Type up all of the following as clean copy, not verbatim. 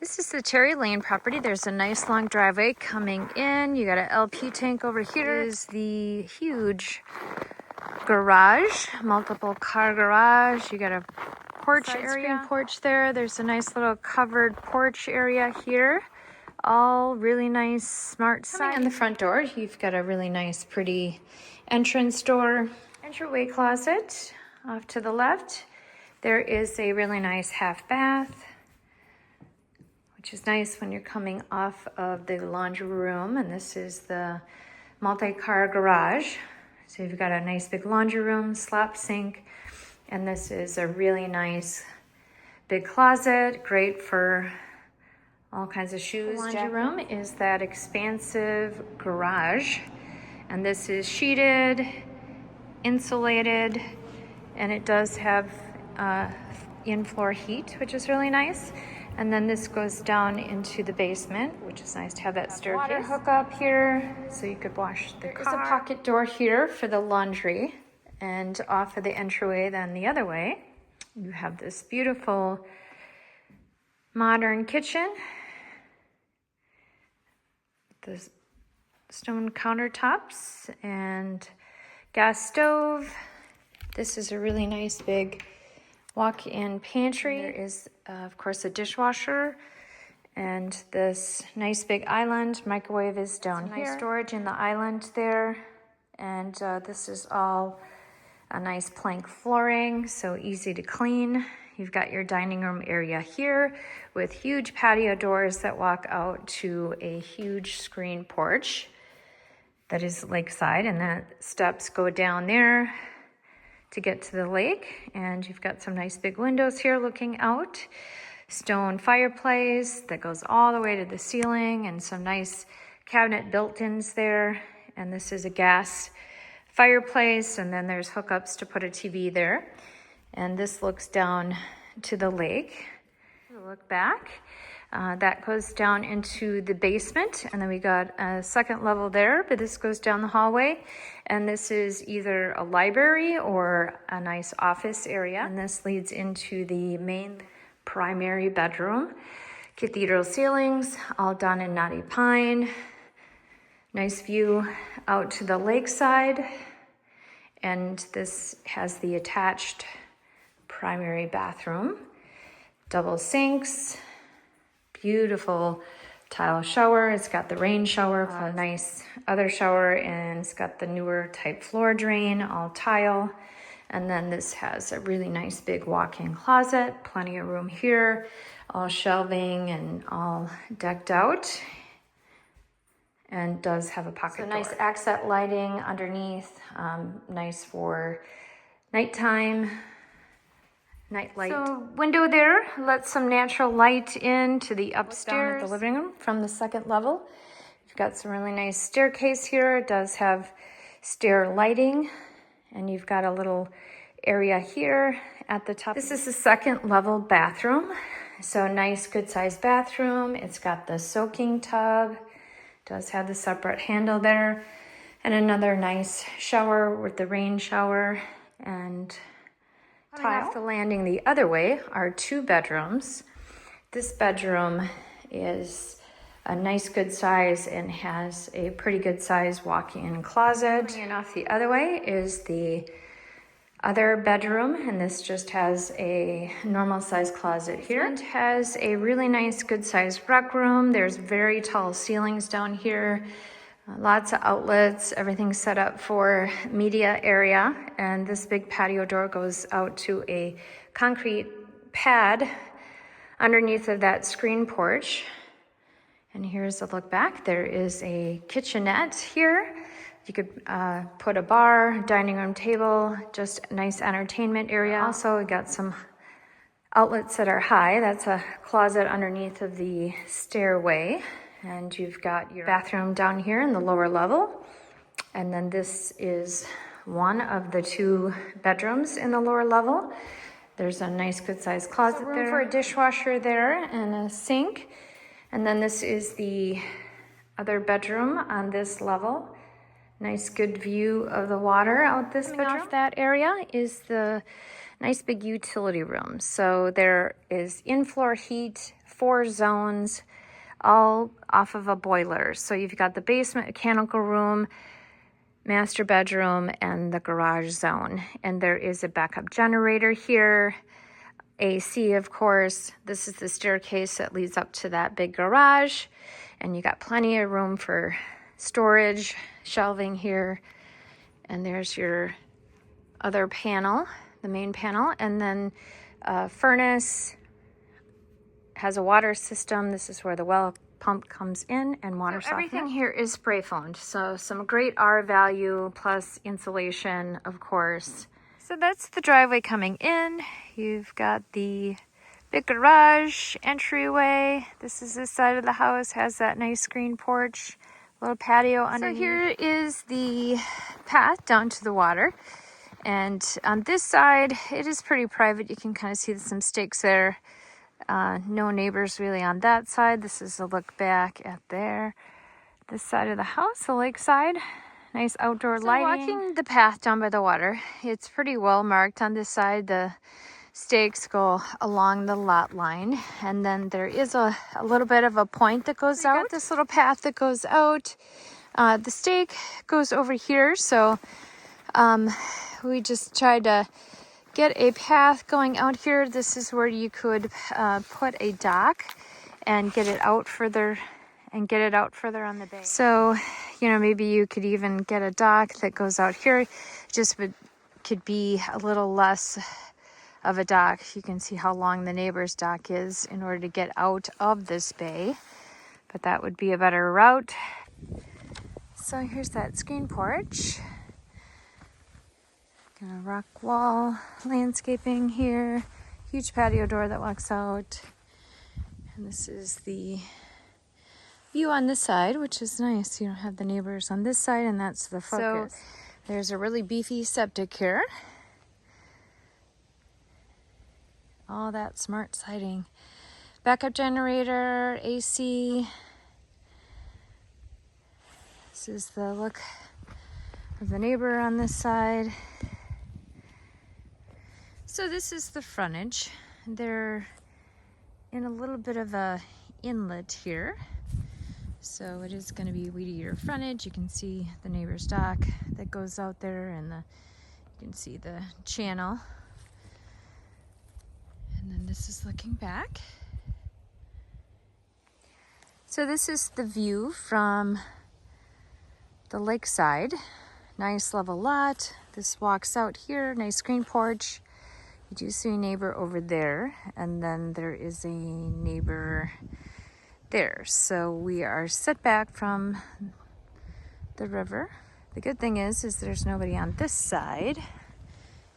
This is the Terry Lane property. There's a nice long driveway coming in. You got an LP tank over here. Is the huge garage, multiple car garage. You got a porch area, porch there. There's a nice little covered porch area here. All really nice, smart siding. In the front door, you've got a really nice, pretty entrance door. Entryway closet off to the left. There is a really nice half bath, which is nice when you're coming off of the laundry room. And this is the multi-car garage. So you've got a nice big laundry room, slop sink, and this is a really nice big closet, great for all kinds of shoes. The laundry room is that expansive garage, and this is sheeted, insulated, and it does have in-floor heat, which is really nice. And then this goes down into the basement, which is nice to have that staircase. Water hookup here, so you could wash the car. There's a pocket door here for the laundry, and off of the entryway, then the other way, you have this beautiful modern kitchen. The stone countertops and gas stove. This is a really nice big walk-in pantry. There is, of course, a dishwasher, and this nice big island. Microwave is down here. Nice storage in the island there, and this is all a nice plank flooring, so easy to clean. You've got your dining room area here with huge patio doors that walk out to a huge screen porch that is lakeside, and that steps go down there to get to the lake. And you've got some nice big windows here looking out. Stone fireplace that goes all the way to the ceiling, and some nice cabinet built-ins there. And this is a gas fireplace, and then there's hookups to put a TV there. And this looks down to the lake. Look back. That goes down into the basement, and then we got a second level there, but this goes down the hallway, and this is either a library or a nice office area, and this leads into the main primary bedroom. Cathedral ceilings, all done in knotty pine. Nice view out to the lakeside, and this has the attached primary bathroom, double sinks, beautiful tile shower. It's got the rain shower, a nice other shower, and it's got the newer type floor drain, all tile. And then this has a really nice big walk-in closet, plenty of room here, all shelving and all decked out, and does have a pocket door. Nice accent lighting underneath, nice for nighttime. Night light. So window there lets some natural light into the upstairs. Down at the living room from the second level. You've got some really nice staircase here. It does have stair lighting, and you've got a little area here at the top. This is the second level bathroom. So nice good sized bathroom. It's got the soaking tub. Does have the separate handle there, and another nice shower with the rain shower. And coming off the landing the other way are two bedrooms. This bedroom is a nice good size and has a pretty good size walk-in closet. Coming off the other way is the other bedroom, and this just has a normal size closet here. It has a really nice good sized rec room. There's very tall ceilings down here. Lots of outlets, everything's set up for media area, and this big patio door goes out to a concrete pad underneath of that screen porch. And here's a look back. There is a kitchenette here. You could put a bar, dining room table, just a nice entertainment area. Also, we got some outlets that are high. That's a closet underneath of the stairway. And you've got your bathroom down here in the lower level. And then this is one of the two bedrooms in the lower level. There's a nice good sized closet there. Room for a dishwasher there and a sink. And then this is the other bedroom on this level. Nice good view of the water out this bedroom. Off that area is the nice big utility room. So there is in-floor heat, 4 zones, all off of a boiler. So you've got the basement mechanical room, master bedroom, and the garage zone. And there is a backup generator here, AC, of course. This is the staircase that leads up to that big garage. And you got plenty of room for storage, shelving here. And there's your other panel, the main panel. And then furnace, has a water system. This is where the well pump comes in and water softener. Everything here is spray foamed, so some great R value plus insulation, of course. So that's the driveway coming in. You've got the big garage entryway. This is this side of the house, has that nice screen porch, little patio underneath. So here is the path down to the water. And on this side, it is pretty private. You can kind of see some stakes there. No neighbors really on that side. This is a look back at this side of the house, the lake side. Nice outdoor lighting. Walking the path down by the water, it's pretty well marked on this side. The stakes go along the lot line, and then there is a little bit of a point that goes out. Got this little path that goes out. The stake goes over here, so we just tried to get a path going out here. This is where you could put a dock and get it out further on the bay. So, maybe you could even get a dock that goes out here. Just could be a little less of a dock. You can see how long the neighbor's dock is in order to get out of this bay. But that would be a better route. So here's that screen porch. Got a rock wall, landscaping here, huge patio door that walks out. And this is the view on this side, which is nice. You don't have the neighbors on this side, and that's the focus. So there's a really beefy septic here. All that smart siding. Backup generator, AC. This is the look of the neighbor on this side. So this is the frontage. They're in a little bit of a inlet here. So it is going to be weed eater frontage. You can see the neighbor's dock that goes out there, and you can see the channel. And then this is looking back. So this is the view from the lakeside. Nice level lot. This walks out here, nice screen porch. You do see a neighbor over there, and then there is a neighbor there. So we are set back from the river. The good thing is there's nobody on this side.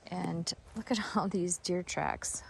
And look at all these deer tracks.